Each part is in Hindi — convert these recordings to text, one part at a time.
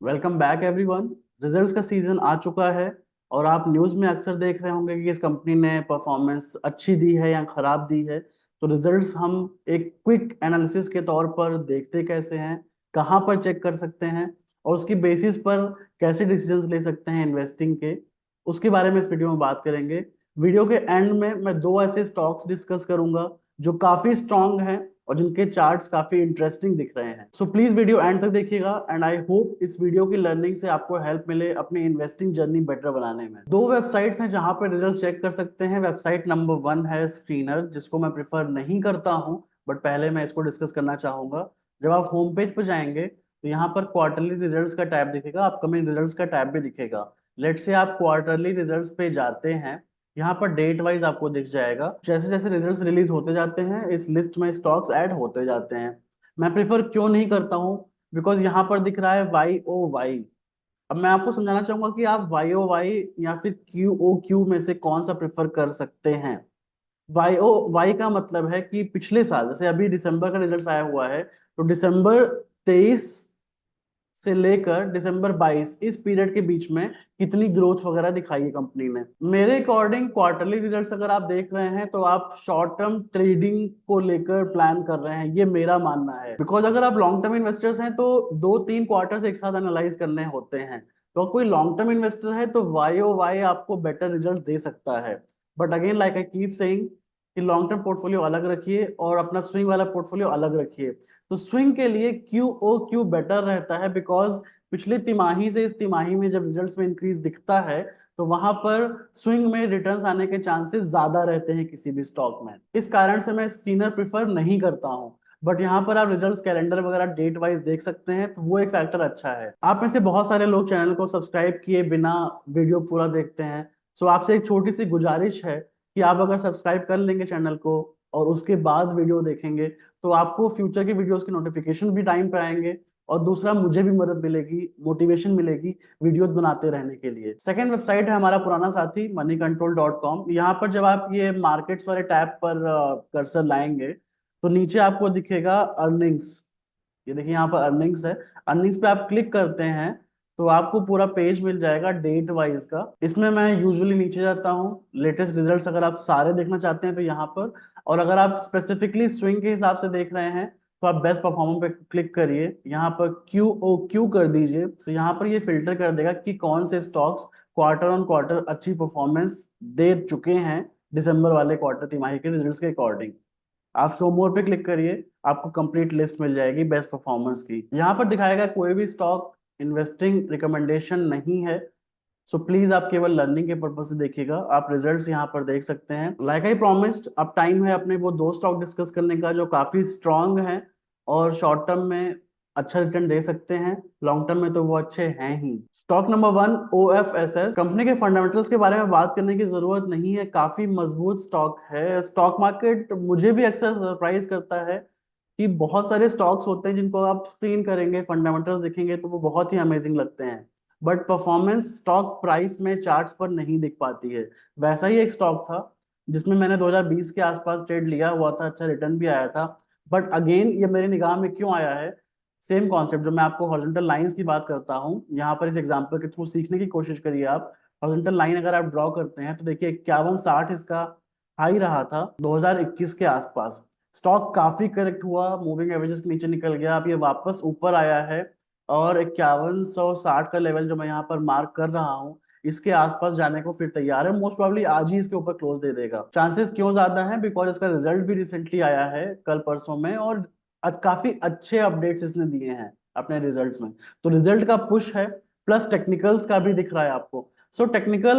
Welcome back everyone. रिजल्ट्स का सीजन आ चुका है और आप न्यूज़ में अक्सर देख रहे होंगे कि इस कंपनी ने परफॉर्मेंस अच्छी दी है या खराब दी है। तो रिजल्ट्स हम एक क्विक एनालिसिस के तौर पर देखते कैसे हैं, कहाँ पर चेक कर सकते हैं और उसकी बेसिस पर कैसे डिसीजंस ले सकते हैं इन्वेस्टिंग के, उसके बारे में इस वीडियो में बात करेंगे। वीडियो के एंड में मैं दो ऐसे स्टॉक्स डिस्कस करूंगा जो काफी स्ट्रांग हैं और जिनके चार्ट्स काफी इंटरेस्टिंग दिख रहे हैं। सो प्लीज वीडियो एंड तक देखिएगा एंड आई होप इस वीडियो की लर्निंग से आपको हेल्प मिले अपनी इन्वेस्टिंग जर्नी बेटर बनाने में। दो वेबसाइट्स हैं जहां पर रिजल्ट चेक कर सकते हैं। वेबसाइट नंबर वन है स्क्रीनर, जिसको मैं प्रिफर नहीं करता हूं, बट पहले मैं इसको डिस्कस करना चाहूंगा। जब आप होम पेज पर जाएंगे तो यहाँ पर क्वार्टरली रिजल्ट्स का टैब दिखेगा, अपकमिंग रिजल्ट्स का टैब भी दिखेगा। लेट से आप क्वार्टरली रिजल्ट्स पे जाते हैं, यहाँ पर डेट वाइज आपको दिख जाएगा। जैसे जैसे रिजल्ट्स रिलीज होते जाते हैं इस लिस्ट में स्टॉक्स ऐड होते जाते हैं। मैं प्रिफर क्यों नहीं करता हूँ? बिकॉज यहाँ पर दिख रहा है YOY। अब मैं आपको समझाना चाहूंगा कि आप YOY या फिर QOQ में से कौन सा प्रिफर कर सकते हैं। YOY का मतलब है कि पिछले साल, जैसे अभी दिसंबर का रिजल्ट आया हुआ है, तो दिसंबर 23 से लेकर दिसंबर 22 इस पीरियड के बीच में कितनी ग्रोथ वगैरह दिखाई है कंपनी ने। मेरे अकॉर्डिंग क्वार्टरली रिजल्ट्स अगर आप देख रहे हैं तो आप शॉर्ट टर्म ट्रेडिंग को लेकर प्लान कर रहे हैं, ये मेरा मानना है। बिकॉज अगर आप लॉन्ग टर्म इन्वेस्टर्स हैं तो 2-3 क्वार्टर्स एक साथ एनालाइज करने होते हैं। तो कोई लॉन्ग टर्म इन्वेस्टर है तो YOY आपको बेटर रिजल्ट दे सकता है। But again like I keep saying कि लॉन्ग टर्म पोर्टफोलियो अलग रखिए और अपना स्विंग वाला पोर्टफोलियो अलग रखिए। तो स्विंग के लिए QOQ बेटर रहता है, बिकॉज पिछली तिमाही से इस तिमाही में जब रिजल्ट्स में इंक्रीज दिखता है तो वहां पर स्विंग में रिटर्न्स आने के चांसेस ज्यादा रहते हैं किसी भी स्टॉक में। इस कारण से मैं स्क्रीनर प्रिफर नहीं करता हूं। बट यहाँ पर आप रिजल्ट्स कैलेंडर वगैरह डेट वाइज देख सकते हैं, तो वो एक फैक्टर अच्छा है। आप में से बहुत सारे लोग चैनल को सब्सक्राइब किए बिना वीडियो पूरा देखते हैं। सो आपसे एक छोटी सी गुजारिश है कि आप अगर सब्सक्राइब कर लेंगे चैनल को और उसके बाद वीडियो देखेंगे तो आपको फ्यूचर की वीडियोस की नोटिफिकेशन भी टाइम पे आएंगे और दूसरा मुझे भी मदद मिलेगी, मोटिवेशन मिलेगी वीडियोस बनाते रहने के लिए। सेकंड वेबसाइट है हमारा पुराना साथी moneycontrol.com। यहाँ पर जब आप ये मार्केट्स वाले टैब पर कर्सर लाएंगे तो नीचे आपको दिखेगा अर्निंग्स। ये देखिए यहाँ पर अर्निंग्स है। अर्निंग्स पे आप क्लिक करते हैं तो आपको पूरा पेज मिल जाएगा डेट वाइज का। इसमें मैं यूजुअली नीचे जाता हूँ, लेटेस्ट रिजल्ट्स अगर आप सारे देखना चाहते हैं तो यहाँ पर, और अगर आप स्पेसिफिकली स्विंग के हिसाब से देख रहे हैं तो आप बेस्ट परफॉर्मर पे क्लिक करिए, यहाँ पर QOQ कर दीजिए। तो यहाँ पर ये फिल्टर कर देगा कि कौन से स्टॉक्स क्वार्टर ऑन क्वार्टर अच्छी परफॉर्मेंस दे चुके हैं दिसंबर वाले क्वार्टर तिमाही के रिजल्ट्स के अकॉर्डिंग। आप शो मोर पे क्लिक करिए, आपको कंप्लीट लिस्ट मिल जाएगी बेस्ट परफॉर्मेंस की। यहाँ पर दिखाएगा कोई भी स्टॉक इन्वेस्टिंग रिकमेंडेशन नहीं है। सो प्लीज आप केवल लर्निंग के पर्पज से देखिएगा। आप रिजल्ट्स यहाँ पर देख सकते हैं। लाइक आई प्रॉमिस्ड, अब टाइम है अपने वो दो स्टॉक डिस्कस करने का जो काफी स्ट्रांग है और शॉर्ट टर्म में अच्छा रिटर्न दे सकते हैं, लॉन्ग टर्म में तो वो अच्छे हैं ही। Stock number one OFSS। Company के फंडामेंटल्स के बारे में बात करने की जरूरत नहीं है, काफी मजबूत स्टॉक है। स्टॉक मार्केट मुझे भी अक्सर सरप्राइज करता है कि बहुत सारे स्टॉक्स होते हैं जिनको आप स्क्रीन करेंगे, फंडामेंटल्स देखेंगे तो वो बहुत ही अमेजिंग लगते हैं, बट परफॉर्मेंस स्टॉक प्राइस में चार्ट्स पर नहीं दिख पाती है। वैसा ही एक स्टॉक था जिसमें मैंने 2020 के आसपास ट्रेड लिया हुआ था, अच्छा रिटर्न भी आया था। बट अगेन ये मेरी निगाह में क्यों आया है? सेम कॉन्सेप्ट जो मैं आपको हॉरिजॉन्टल लाइंस की बात करता हूँ, यहाँ पर इस एग्जांपल के थ्रू सीखने की कोशिश करिए आप। हॉरिजॉन्टल लाइन अगर आप ड्रॉ करते हैं तो देखिए 5160 इसका हाई रहा था 2021 के आसपास। स्टॉक काफी करेक्ट हुआ, मूविंग एवरेजेस के नीचे निकल गया, अब ये वापस ऊपर आया है और 5160 का लेवल जो मैं यहाँ पर मार्क कर रहा हूँ इसके आसपास जाने को फिर तैयार है। मोस्ट प्रोबेबली आज ही इसके ऊपर क्लोज दे देगा। चांसेस क्यों ज्यादा है? बिकॉज इसका रिजल्ट भी रिसेंटली आया है कल परसों में और काफी अच्छे अपडेट्स इसने दिए हैं अपने रिजल्ट्स में। तो रिजल्ट का पुश है, प्लस टेक्निकल्स का भी दिख रहा है आपको। सो टेक्निकल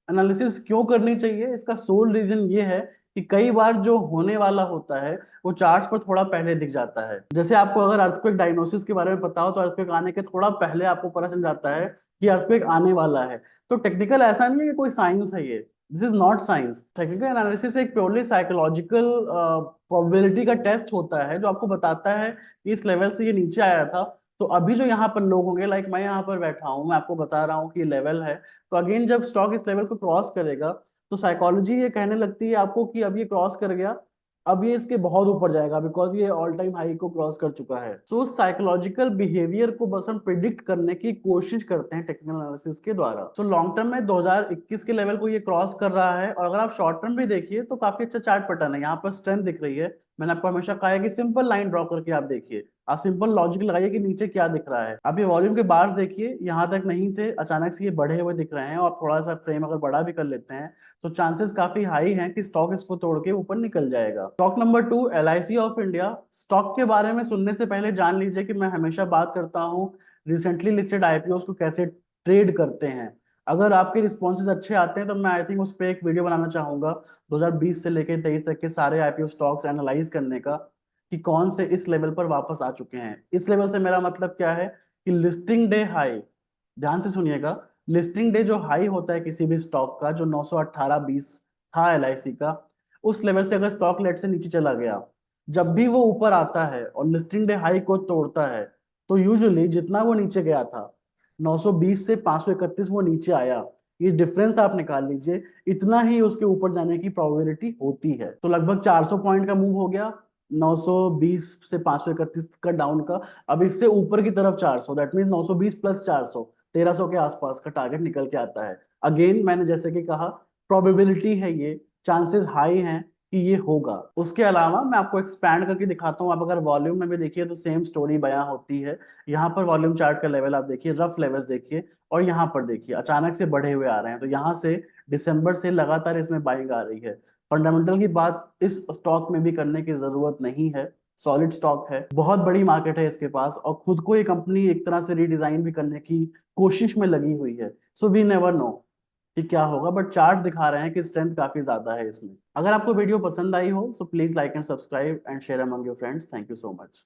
एनालिसिस क्यों करनी चाहिए? इसका सोल रीजन ये है कि कई बार जो होने वाला होता है वो चार्ट्स पर थोड़ा पहले दिख जाता है। जैसे आपको अगर अर्थक्वेक डायग्नोसिस के बारे में पता हो तो अर्थक्वेक आने के थोड़ा पहले आपको पता चल जाता है कि अर्थक्वेक आने वाला है। तो टेक्निकल ऐसा नहीं है कि कोई साइंस है ये, this is not science. Technical analysis एक प्योरली साइकोलॉजिकल प्रोबेबिलिटी का टेस्ट होता है जो आपको बताता है कि इस लेवल से ये नीचे आया था। तो अभी जो यहाँ पर लोग होंगे, लाइक मैं यहाँ पर बैठा हूँ, मैं आपको बता रहा हूँ कि लेवल है, तो अगेन जब स्टॉक इस लेवल को क्रॉस करेगा तो साइकोलॉजी ये कहने लगती है आपको कि अब ये क्रॉस कर गया, अब ये इसके बहुत ऊपर जाएगा बिकॉज ये ऑल टाइम हाई को क्रॉस कर चुका है। सो साइकोलॉजिकल बिहेवियर को बस हम प्रिडिक्ट करने की कोशिश करते हैं टेक्निकल एनालिसिस के द्वारा। सो लॉन्ग टर्म में 2021 के लेवल को ये क्रॉस कर रहा है, और अगर आप शॉर्ट टर्म भी देखिए तो काफी अच्छा चार्ट पैटर्न है। यहाँ पर स्ट्रेंथ दिख रही है। मैंने आपको हमेशा कहा है कि सिंपल लाइन ड्रॉ करके आप देखिए, आप सिंपल लॉजिक लगाइए कि नीचे क्या दिख रहा है। आप ये वॉल्यूम के बार्स देखिए, यहाँ तक नहीं थे, अचानक से ये बढ़े हुए दिख रहे हैं, और थोड़ा सा फ्रेम अगर बड़ा भी कर लेते हैं तो चांसेस काफी हाई हैं कि स्टॉक इसको तोड़ के ऊपर निकल जाएगा। Stock number 2, LIC of India. Stock के बारे में सुनने से पहले जान लीजिए कि मैं हमेशा बात करता हूँ रिसेंटली लिस्टेड IPOs को कैसे ट्रेड करते हैं। अगर आपके रिस्पॉन्सेज अच्छे आते हैं तो मैं आई थिंक उस पर एक वीडियो बनाना चाहूंगा 2020 से लेकर 23 तक के सारे IPO स्टॉक्स एनालाइज करने का, कि कौन से इस लेवल पर वापस आ चुके हैं। इस लेवल से मेरा मतलब क्या है कि लिस्टिंग डे हाई, ध्यान से सुनिएगा, लिस्टिंग डे जो हाई होता है किसी भी स्टॉक का, जो 918.20 था LIC का, उस लेवल से अगर स्टॉक लेट से नीचे चला गया, जब भी वो ऊपर आता है और लिस्टिंग डे हाई को तोड़ता है, तो यूजुअली जितना वो नीचे गया था 920 से 531 वो नीचे आया, ये डिफरेंस आप निकाल लीजिए, इतना ही उसके ऊपर जाने की प्रोबेबिलिटी होती है। तो लगभग 400 पॉइंट का मूव हो गया 920 से 531 का डाउन का। अब इससे ऊपर की तरफ 400, दैट मीन 920 प्लस 400, 1300 के आसपास का टारगेट निकल के आता है। अगेन मैंने जैसे कि कहा, प्रोबेबिलिटी है ये, चांसेस हाई हैं कि ये होगा। उसके अलावा मैं आपको एक्सपैंड करके दिखाता हूँ। आप अगर वॉल्यूम में भी देखिए तो सेम स्टोरी बयां होती है। यहाँ पर वॉल्यूम चार्ट का लेवल आप देखिए, रफ लेवल्स देखिए, और यहाँ पर देखिए अचानक से बढ़े हुए आ रहे हैं। तो यहाँ से दिसंबर से लगातार इसमें बाइंग आ रही है। फंडामेंटल की बात इस स्टॉक में भी करने की जरूरत नहीं है, सॉलिड स्टॉक है, बहुत बड़ी मार्केट है इसके पास, और खुद को ये कंपनी एक तरह से रीडिजाइन भी करने की कोशिश में लगी हुई है। सो वी नेवर नो कि क्या होगा, बट चार्ट दिखा रहे हैं कि स्ट्रेंथ काफी ज्यादा है इसमें। अगर आपको वीडियो पसंद आई हो तो please like and subscribe and share among your friends. Thank you so much.